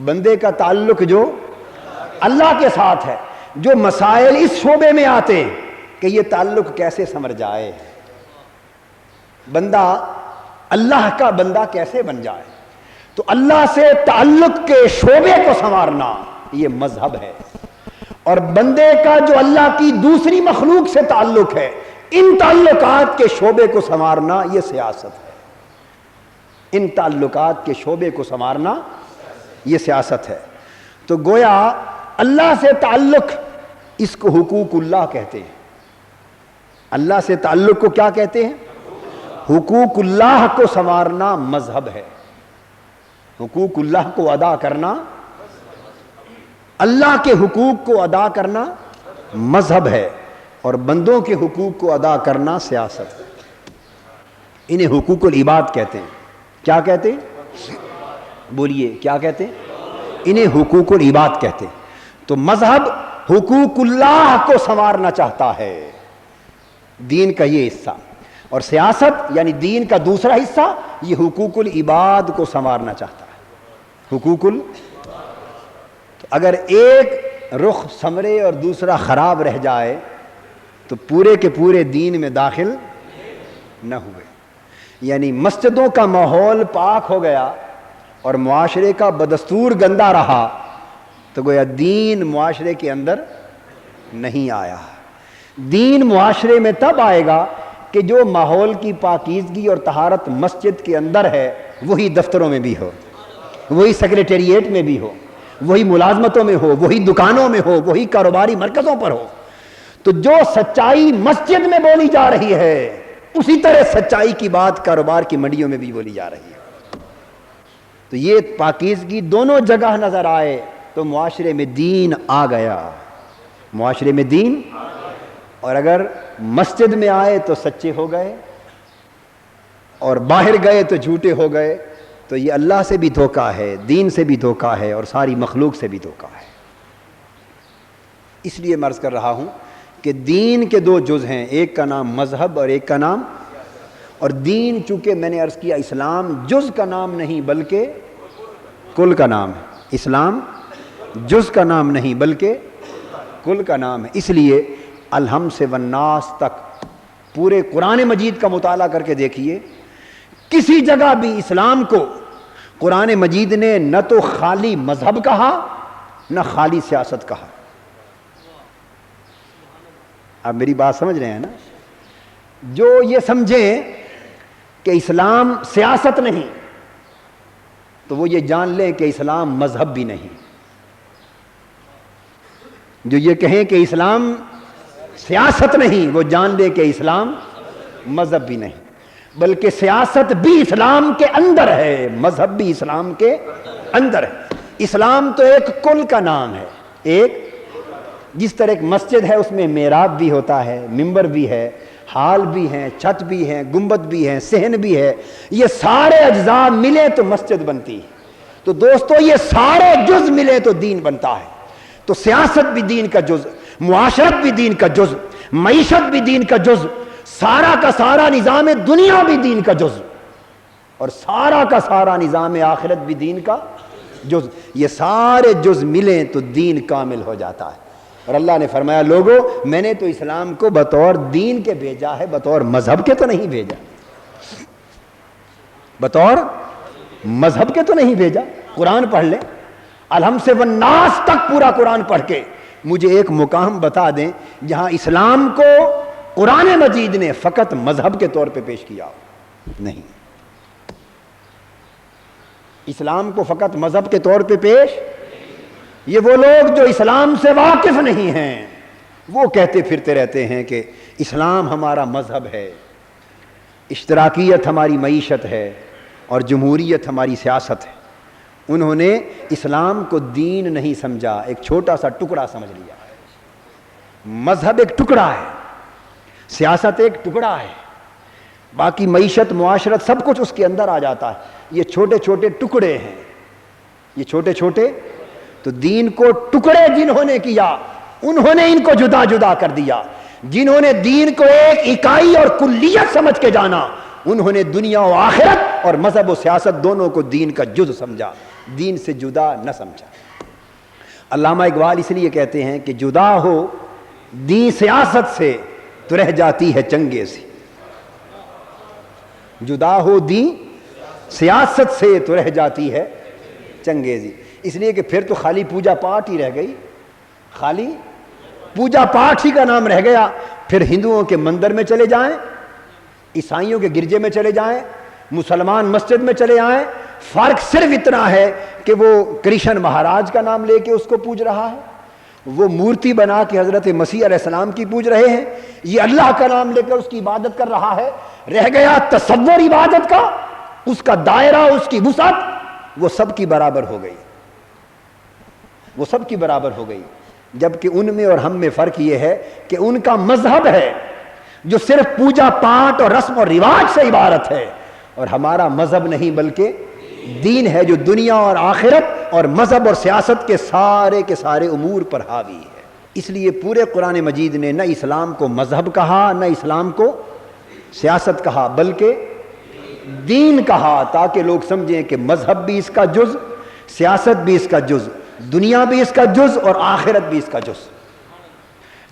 بندے کا تعلق جو اللہ کے ساتھ ہے، جو مسائل اس شعبے میں آتے ہیں کہ یہ تعلق کیسے سمجھ جائے، بندہ اللہ کا بندہ کیسے بن جائے، تو اللہ سے تعلق کے شعبے کو سنوارنا یہ مذہب ہے۔ اور بندے کا جو اللہ کی دوسری مخلوق سے تعلق ہے، ان تعلقات کے شعبے کو سنوارنا یہ سیاست ہے۔ ان تعلقات کے شعبے کو سنوارنا یہ سیاست ہے۔ تو گویا اللہ سے تعلق، اس کو حقوق اللہ کہتے ہیں۔ اللہ سے تعلق کو کیا کہتے ہیں؟ حقوق اللہ کو سنوارنا مذہب ہے۔ حقوق اللہ کو ادا کرنا، اللہ کے حقوق کو ادا کرنا مذہب ہے، اور بندوں کے حقوق کو ادا کرنا سیاست ہے۔ انہیں حقوق العباد کہتے ہیں۔ کیا کہتے ہیں؟ بولیے، کیا کہتے ہیں؟ انہیں حقوق العباد کہتے ہیں۔ تو مذہب حقوق اللہ کو سنوارنا چاہتا ہے، دین کا یہ حصہ، اور سیاست یعنی دین کا دوسرا حصہ یہ حقوق العباد کو سنوارنا چاہتا ہے۔ حقوق تو اگر ایک رخ سنورے اور دوسرا خراب رہ جائے تو پورے کے پورے دین میں داخل نہ ہوئے۔ یعنی مسجدوں کا ماحول پاک ہو گیا اور معاشرے کا بدستور گندا رہا تو گویا دین معاشرے کے اندر نہیں آیا۔ دین معاشرے میں تب آئے گا کہ جو ماحول کی پاکیزگی اور طہارت مسجد کے اندر ہے وہی دفتروں میں بھی ہو، وہی سیکریٹریٹ میں بھی ہو، وہی ملازمتوں میں ہو، وہی دکانوں میں ہو، وہی کاروباری مرکزوں پر ہو۔ تو جو سچائی مسجد میں بولی جا رہی ہے اسی طرح سچائی کی بات کاروبار کی منڈیوں میں بھی بولی جا رہی ہے۔ تو یہ پاکیزگی دونوں جگہ نظر آئے تو معاشرے میں دین آ گیا، معاشرے میں دین۔ اور اگر مسجد میں آئے تو سچے ہو گئے اور باہر گئے تو جھوٹے ہو گئے، تو یہ اللہ سے بھی دھوکہ ہے، دین سے بھی دھوکہ ہے، اور ساری مخلوق سے بھی دھوکہ ہے۔ اس لیے میں عرض کر رہا ہوں کہ دین کے دو جز ہیں، ایک کا نام مذہب اور ایک کا نام، اور دین چونکہ میں نے عرض کیا اسلام جز کا نام نہیں بلکہ کل کا نام ہے۔ اسلام جز کا نام نہیں بلکہ کل کا نام ہے۔ اس لیے الحم سے والناس تک پورے قرآن مجید کا مطالعہ کر کے دیکھیے، کسی جگہ بھی اسلام کو قرآن مجید نے نہ تو خالی مذہب کہا نہ خالی سیاست کہا۔ آپ میری بات سمجھ رہے ہیں نا؟ جو یہ سمجھیں کہ اسلام سیاست نہیں تو وہ یہ جان لیں کہ اسلام مذہب بھی نہیں۔ جو یہ کہیں کہ اسلام سیاست نہیں وہ جان لے کہ اسلام مذہب بھی نہیں، بلکہ سیاست بھی اسلام کے اندر ہے، مذہب بھی اسلام کے اندر ہے۔ اسلام تو ایک کل کا نام ہے، ایک جس طرح ایک مسجد ہے اس میں محراب بھی ہوتا ہے، منبر بھی ہے، ہال بھی ہیں، چھت بھی ہیں، گنبد بھی ہیں، صحن بھی ہے، یہ سارے اجزاء ملے تو مسجد بنتی ہے۔ تو دوستو یہ سارے جز ملے تو دین بنتا ہے۔ تو سیاست بھی دین کا جز، معاشرت بھی دین کا جز، معیشت بھی دین کا جز، سارا کا سارا نظام دنیا بھی دین کا جز۔ اور سارا کا سارا نظام آخرت بھی دین کا جز، یہ سارے جز ملیں تو دین کامل ہو جاتا ہے۔ اور اللہ نے فرمایا لوگو میں نے تو اسلام کو بطور دین کے بھیجا ہے، بطور مذہب کے تو نہیں بھیجا، بطور مذہب کے تو نہیں بھیجا۔ قرآن پڑھ لیں، الحمد سے والناس تک پورا قرآن پڑھ کے مجھے ایک مقام بتا دیں جہاں اسلام کو قرآن مجید نے فقط مذہب کے طور پہ پیش کیا ہو۔ نہیں، اسلام کو فقط مذہب کے طور پہ پیش، یہ وہ لوگ جو اسلام سے واقف نہیں ہیں وہ کہتے پھرتے رہتے ہیں کہ اسلام ہمارا مذہب ہے، اشتراکیت ہماری معیشت ہے اور جمہوریت ہماری سیاست ہے۔ انہوں نے اسلام کو دین نہیں سمجھا، ایک چھوٹا سا ٹکڑا سمجھ لیا۔ مذہب ایک ٹکڑا ہے، سیاست ایک ٹکڑا ہے، باقی معیشت معاشرت سب کچھ اس کے اندر آ جاتا ہے۔ یہ چھوٹے چھوٹے ٹکڑے ہیں، یہ چھوٹے چھوٹے، تو دین کو ٹکڑے جنہوں نے کیا انہوں نے ان کو جدا جدا کر دیا۔ جنہوں نے دین کو ایک اکائی اور کلیت سمجھ کے جانا انہوں نے دنیا و آخرت اور مذہب و سیاست دونوں کو دین کا جز سمجھا، دین سے جدا نہ سمجھا۔ علامہ اقبال اس لیے کہتے ہیں کہ جدا ہو دین سیاست سے تو رہ جاتی ہے چنگے سی، جدا ہو دین سیاست سے تو رہ جاتی ہے چنگیزی۔ اس لیے کہ پھر تو خالی پوجا پاٹ ہی رہ گئی، خالی پوجا پاٹ ہی کا نام رہ گیا۔ پھر ہندوؤں کے مندر میں چلے جائیں، عیسائیوں کے گرجے میں چلے جائیں، مسلمان مسجد میں چلے آئیں، فرق صرف اتنا ہے کہ وہ کرشن مہاراج کا نام لے کے اس کو پوج رہا ہے، وہ مورتی بنا کے حضرت مسیح علیہ السلام کی پوج رہے ہیں، یہ اللہ کا نام لے کر اس کی عبادت کر رہا ہے۔ رہ گیا تصور عبادت کا، اس کا دائرہ، اس کی وسعت وہ سب کی برابر ہو گئی، وہ سب کی برابر ہو گئی۔ جبکہ ان میں اور ہم میں فرق یہ ہے کہ ان کا مذہب ہے جو صرف پوجا پاٹ اور رسم اور رواج سے عبارت ہے، اور ہمارا مذہب نہیں بلکہ دین ہے جو دنیا اور آخرت اور مذہب اور سیاست کے سارے امور پر حاوی ہے۔ اس لیے پورے قرآن مجید نے نہ اسلام کو مذہب کہا نہ اسلام کو سیاست کہا بلکہ دین کہا، تاکہ لوگ سمجھیں کہ مذہب بھی اس کا جز، سیاست بھی اس کا جز، دنیا بھی اس کا جز اور آخرت بھی اس کا جز۔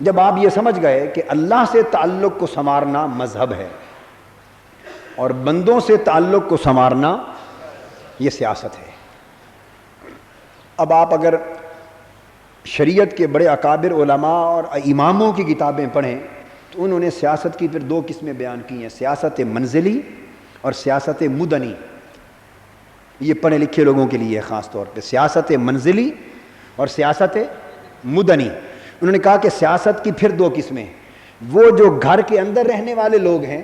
جب آپ یہ سمجھ گئے کہ اللہ سے تعلق کو سنوارنا مذہب ہے اور بندوں سے تعلق کو سنوارنا یہ سیاست ہے، اب آپ اگر شریعت کے بڑے اکابر علماء اور اماموں کی کتابیں پڑھیں تو انہوں نے سیاست کی پھر دو قسمیں بیان کی ہیں، سیاست منزلی اور سیاست مدنی۔ یہ پڑھے لکھے لوگوں کے لیے خاص طور پہ سیاست منزلی اور سیاست مدنی۔ انہوں نے کہا کہ سیاست کی پھر دو قسمیں، وہ جو گھر کے اندر رہنے والے لوگ ہیں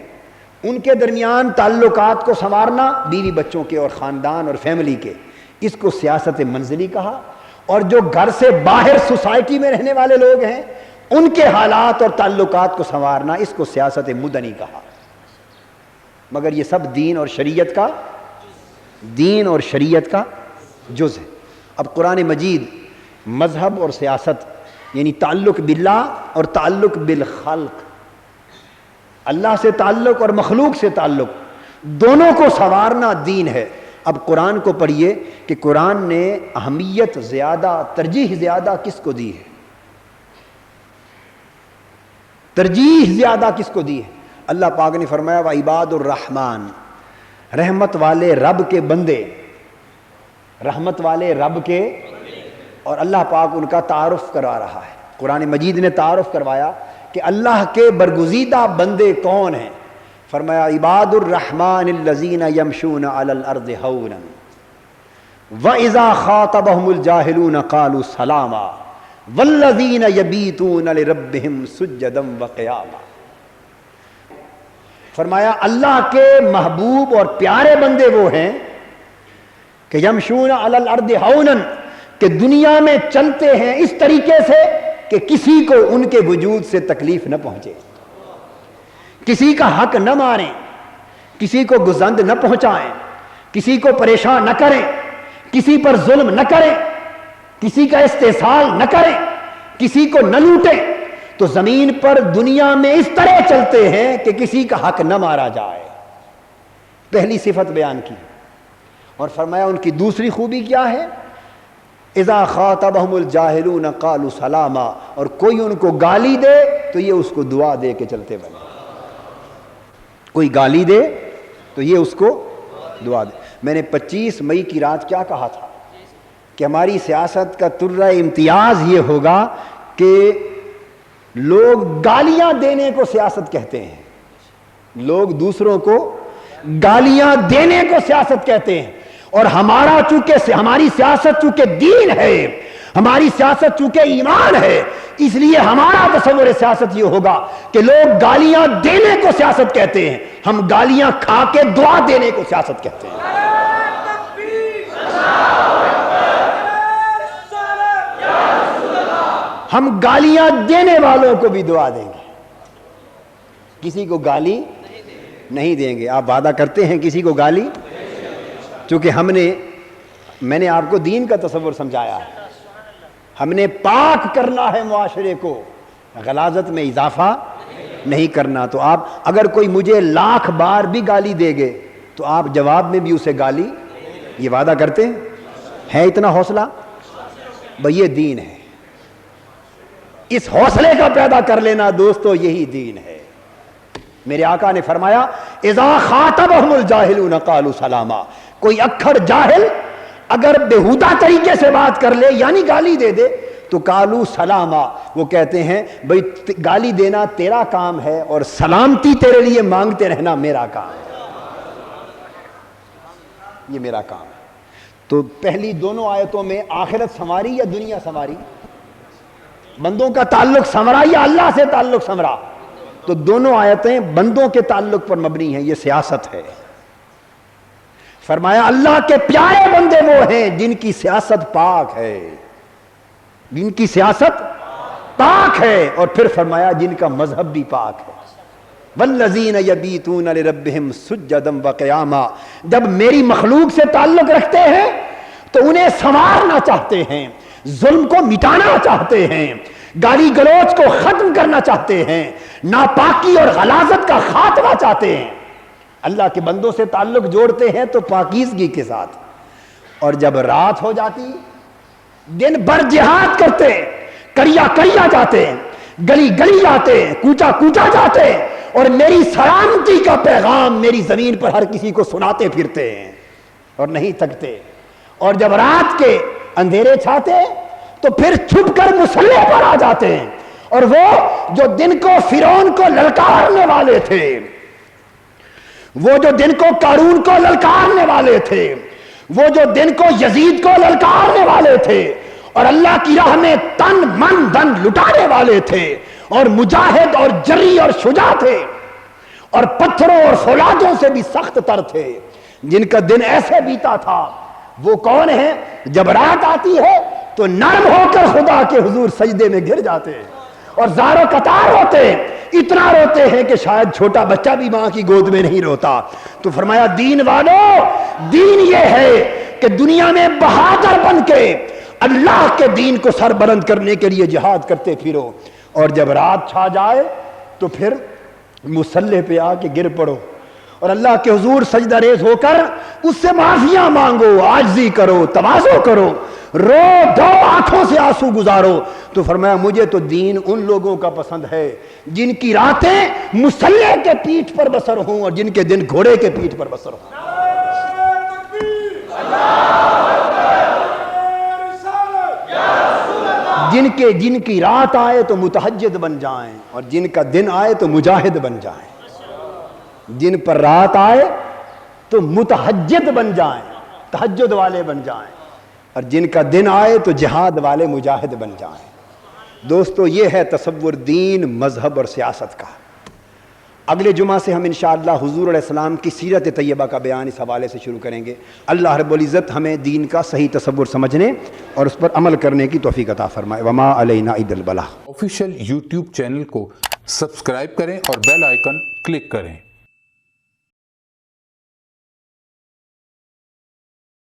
ان کے درمیان تعلقات کو سنوارنا، بیوی بچوں کے اور خاندان اور فیملی کے، اس کو سیاست منزلی کہا، اور جو گھر سے باہر سوسائٹی میں رہنے والے لوگ ہیں ان کے حالات اور تعلقات کو سنوارنا، اس کو سیاست مدنی کہا۔ مگر یہ سب دین اور شریعت کا جز ہے۔ اب قرآن مجید مذہب اور سیاست یعنی تعلق باللہ اور تعلق بالخلق، اللہ سے تعلق اور مخلوق سے تعلق، دونوں کو سنوارنا دین ہے۔ اب قرآن کو پڑھیے کہ قرآن نے اہمیت زیادہ، ترجیح زیادہ کس کو دی ہے؟ ترجیح زیادہ کس کو دی ہے؟ اللہ پاک نے فرمایا وعباد الرحمن، رحمت والے رب کے بندے، رحمت والے رب کے، اور اللہ پاک ان کا تعارف کروا رہا ہے۔ قرآن مجید نے تعارف کروایا کہ اللہ کے برگزیدہ بندے کون ہیں۔ فرمایا عباد الرحمن الذین یمشون علی الارض ہونا واذا خاطبهم الجاہلون قالوا سلاما والذین یبیتون لربهم سجدا وقیاما۔ فرمایا اللہ کے محبوب اور پیارے بندے وہ ہیں کہ یمشون علی الارض ہونا، کہ دنیا میں چلتے ہیں اس طریقے سے کہ کسی کو ان کے وجود سے تکلیف نہ پہنچے، کسی کا حق نہ ماریں، کسی کو گزند نہ پہنچائیں، کسی کو پریشان نہ کریں، کسی پر ظلم نہ کریں، کسی کا استحصال نہ کریں، کسی کو نہ لوٹیں، تو زمین پر دنیا میں اس طرح چلتے ہیں کہ کسی کا حق نہ مارا جائے، پہلی صفت بیان کی اور فرمایا ان کی دوسری خوبی کیا ہے؟ اذا خاطبہم الجاہلون قالوا سلاما، اور کوئی ان کو گالی دے تو یہ اس کو دعا دے کے چلتے بنے. کوئی گالی دے تو یہ اس کو دعا دے. میں نے 25 مئی کی رات کیا کہا تھا کہ ہماری سیاست کا طرہ امتیاز یہ ہوگا کہ لوگ گالیاں دینے کو سیاست کہتے ہیں. لوگ دوسروں کو گالیاں دینے کو سیاست کہتے ہیں، اور ہمارا چونکہ ہماری سیاست چونکہ دین ہے، ہماری سیاست چونکہ ایمان ہے، اس لیے ہمارا تصور سیاست یہ ہوگا کہ لوگ گالیاں دینے کو سیاست کہتے ہیں، ہم گالیاں کھا کے دعا دینے کو سیاست کہتے ہیں. ہم گالیاں دینے والوں کو بھی دعا دیں گے، کسی کو گالی نہیں دیں گے. آپ وعدہ کرتے ہیں کسی کو گالی؟ چونکہ میں نے آپ کو دین کا تصور سمجھایا ہے، ہم نے پاک کرنا ہے معاشرے کو، غلاظت میں اضافہ نہیں کرنا. تو آپ اگر کوئی مجھے 1,00,000 بار بھی گالی دے گے تو آپ جواب میں بھی اسے گالی، یہ وعدہ کرتے ہیں؟ ہے اتنا حوصلہ؟ بھئی یہ دین ہے. اس حوصلے کا پیدا کر لینا دوستو، یہی دین ہے. میرے آقا نے فرمایا اذا خاطبہم الجاہلون قالوا سلاما، کوئی اکھڑ جاہل اگر بےہودہ طریقے سے بات کر لے یعنی گالی دے دے تو قالوا سلاما، وہ کہتے ہیں بھئی گالی دینا تیرا کام ہے اور سلامتی تیرے لیے مانگتے رہنا میرا کام ہے، یہ میرا کام ہے. تو پہلی دونوں آیتوں میں آخرت سنواری یا دنیا سنواری؟ بندوں کا تعلق سنورا یا اللہ سے تعلق سنورا؟ تو دونوں آیتیں بندوں کے تعلق پر مبنی ہیں، یہ سیاست ہے. فرمایا اللہ کے پیارے بندے وہ ہیں جن کی سیاست پاک ہے، جن کی سیاست پاک ہے، اور پھر فرمایا جن کا مذہب بھی پاک ہے. والذین یبیتون لربہم سجدا وقیاما، جب میری مخلوق سے تعلق رکھتے ہیں تو انہیں سنوارنا چاہتے ہیں، ظلم کو مٹانا چاہتے ہیں، گالی گلوچ کو ختم کرنا چاہتے ہیں، ناپاکی اور غلاظت کا خاتمہ چاہتے ہیں. اللہ کے بندوں سے تعلق جوڑتے ہیں تو پاکیزگی کے ساتھ، اور جب رات ہو جاتی دن بھر جہاد کرتے، کریا کریا جاتے، گلی گلی جاتے، کوچا کوچا جاتے، اور میری سلامتی کا پیغام میری زمین پر ہر کسی کو سناتے پھرتے ہیں اور نہیں تھکتے. اور جب رات کے اندھیرے چھاتے تو پھر چھپ کر مسلح پر آ جاتے ہیں، اور وہ جو دن کو فرعون کو للکارنے والے تھے، وہ جو دن کو قارون کو للکارنے والے تھے، وہ جو دن کو یزید کو للکارنے والے تھے، اور اللہ کی راہ میں تن من دھن لٹانے والے تھے، اور مجاہد اور جری اور شجاع تھے، اور پتھروں اور فولادوں سے بھی سخت تر تھے، جن کا دن ایسے بیتا تھا، وہ کون ہیں؟ جب رات آتی ہے تو نرم ہو کر خدا کے حضور سجدے میں گر جاتے ہیں اور زار و قطار ہوتے ہیں، اتنا روتے ہیں کہ شاید چھوٹا بچہ بھی ماں کی گود میں نہیں روتا. تو فرمایا دین والو، دین یہ ہے کہ دنیا میں بہادر بن کے اللہ کے دین کو سر بلند کرنے کے لیے جہاد کرتے پھرو، اور جب رات چھا جائے تو پھر مسلح پہ آ کے گر پڑو اور اللہ کے حضور سجدہ ریز ہو کر اس سے معافیاں مانگو، عاجزی کرو، تواضع کرو، رو دو، آنکھوں سے آنسو گزارو. تو فرمایا مجھے تو دین ان لوگوں کا پسند ہے جن کی راتیں مسلح کے پیٹھ پر بسر ہوں اور جن کے دن گھوڑے کے پیٹھ پر بسر ہوں. جن کی رات آئے تو متہجد بن جائیں اور جن کا دن آئے تو مجاہد بن جائیں. جن پر رات آئے تو متہجد بن جائیں، تہجد والے بن جائیں، اور جن کا دن آئے تو جہاد والے مجاہد بن جائیں. دوستو یہ ہے تصور دین، مذہب اور سیاست کا. اگلے جمعہ سے ہم انشاءاللہ حضور علیہ السلام کی سیرت طیبہ کا بیان اس حوالے سے شروع کریں گے. اللہ رب العزت ہمیں دین کا صحیح تصور سمجھنے اور اس پر عمل کرنے کی توفیق عطا فرمائے. وما علینا الا البلاغ. آفیشیل یوٹیوب چینل کو سبسکرائب کریں اور بیل آئیکن کلک کریں.